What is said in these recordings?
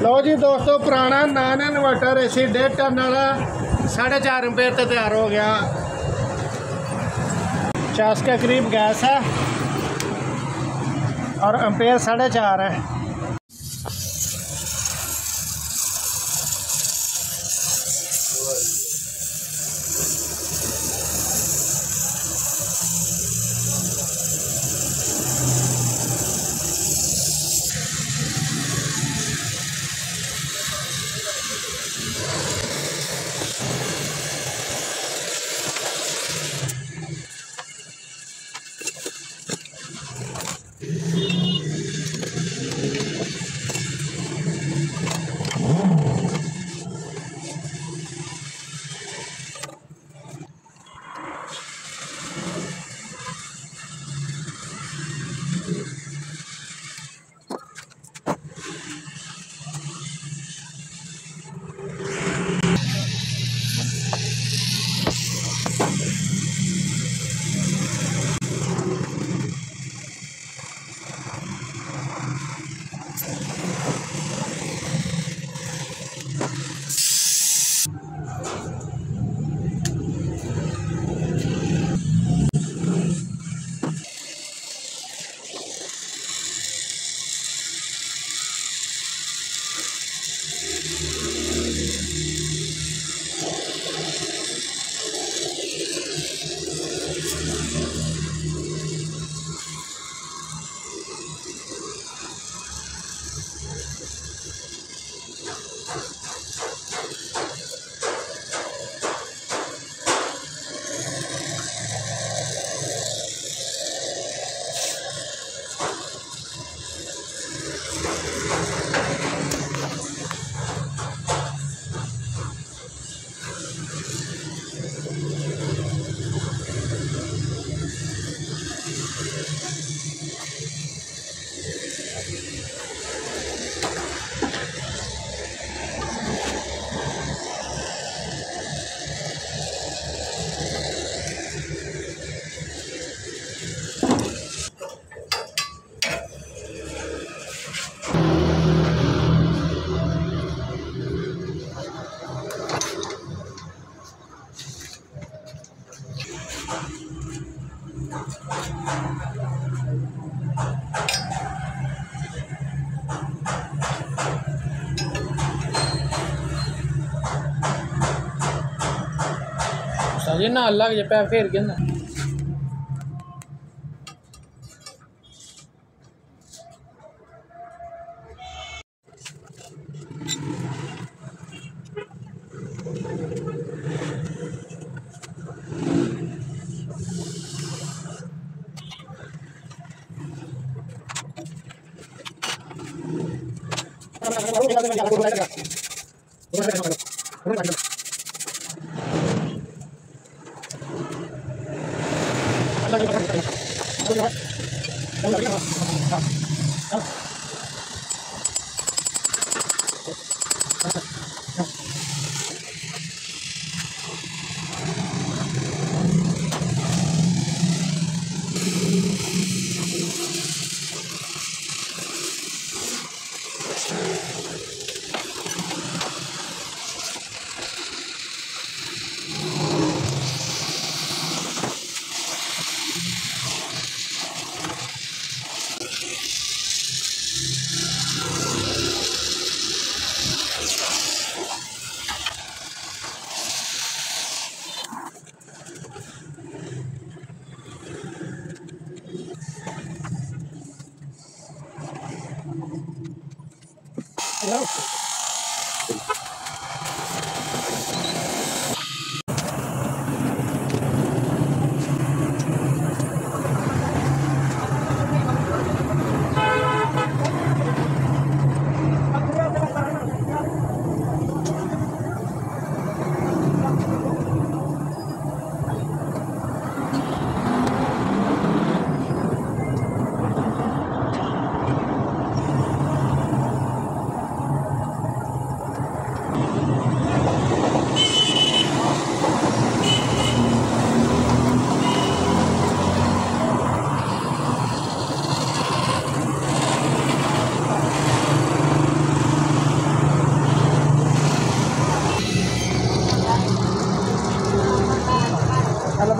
लो जी दोस्तों, पुराना non inverter AC 1.5 ton वाला 4.5 एम्पेयर से तैयार हो गया। 50 के करीब गैस है और एम्पेयर 4.5 है। ये ना अल्लाह के पैर फेर के ना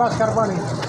पास कर पानी।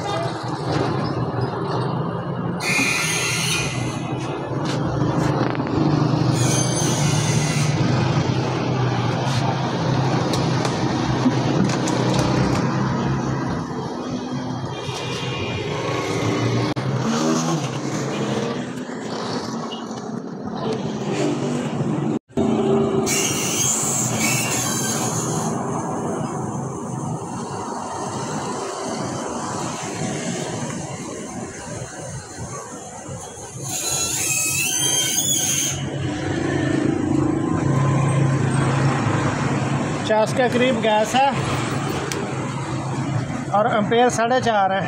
चास के करीब गैस है और एम्पेयर 4.5 है।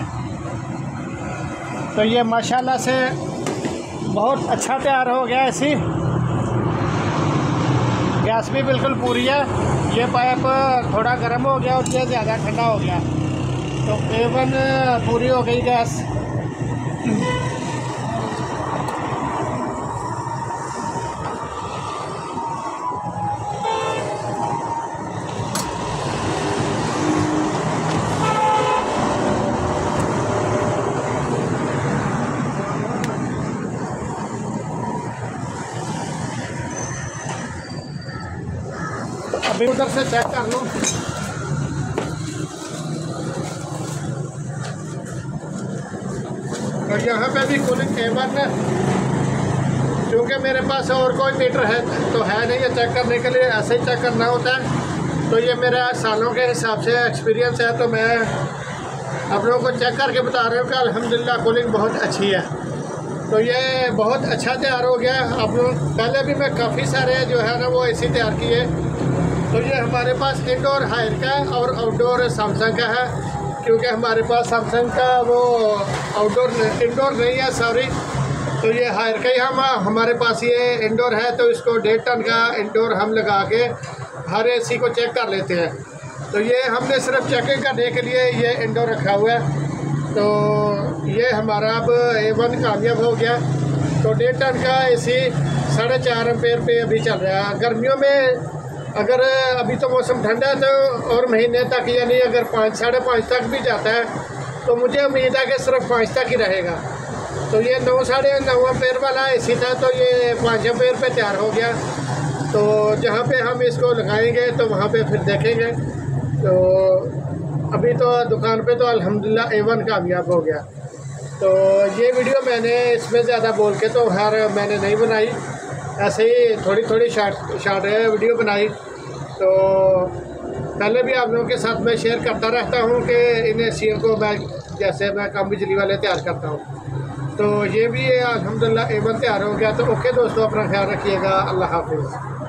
तो ये माशाल्लाह से बहुत अच्छा तैयार हो गया। ऐसी गैस भी बिल्कुल पूरी है। ये पाइप थोड़ा गर्म हो गया और ये ज़्यादा ठंडा हो गया, तो A1 पूरी हो गई गैस। अभी उधर से चेक कर लो। और यहाँ पे भी कूलिंग A1 है। क्योंकि मेरे पास और कोई मीटर है तो है नहीं, ये चेक करने के लिए ऐसे ही चेक करना होता है। तो ये मेरा सालों के हिसाब से एक्सपीरियंस है, तो मैं आप लोगों को चेक करके बता रहा हूँ कि अल्हम्दुलिल्लाह कूलिंग बहुत अच्छी है। तो ये बहुत अच्छा तैयार हो गया। आप लोग पहले भी मैं काफ़ी सारे जो है ना वो AC तैयार किए। तो ये हमारे पास इंडोर हायर का है और आउटडोर सैमसंग का है, क्योंकि हमारे पास सैमसंग का वो इंडोर नहीं है, सॉरी। तो ये हायर का ही हमारे पास ये इंडोर है। तो इसको 1.5 टन का इंडोर हम लगा के हर AC को चेक कर लेते हैं। तो ये हमने सिर्फ चेकिंग करने के लिए ये इंडोर रखा हुआ है। तो ये हमारा अब A1 कामयाब हो गया। तो 1.5 टन का AC 4.5 एम्पेयर पे अभी चल रहा है। गर्मियों में अगर अभी तो मौसम ठंडा है तो और महीने तक, यानी अगर 5 साढ़े 5 तक भी जाता है तो मुझे उम्मीद है कि सिर्फ 5 तक ही रहेगा। तो ये 9 साढ़े 9 एम्पेयर वाला AC था, तो ये 5 एम्पेयर पे तैयार हो गया। तो जहाँ पे हम इसको लगाएंगे तो वहाँ पे फिर देखेंगे। तो अभी तो दुकान पे तो अल्हम्दुलिल्लाह A1 कामयाब हो गया। तो ये वीडियो मैंने इसमें ज़्यादा बोल के तो मैंने नहीं बनाई, ऐसे ही थोड़ी थोड़ी शार्ट वीडियो बनाई। तो पहले भी आप लोगों के साथ मैं शेयर करता रहता हूँ कि इन एसियों को जैसे मैं कम बिजली वाले तैयार करता हूँ। तो ये भी अल्हम्दुलिल्लाह A1 तैयार हो गया। तो ओके दोस्तों, अपना ख्याल रखिएगा। अल्लाह हाफिज़।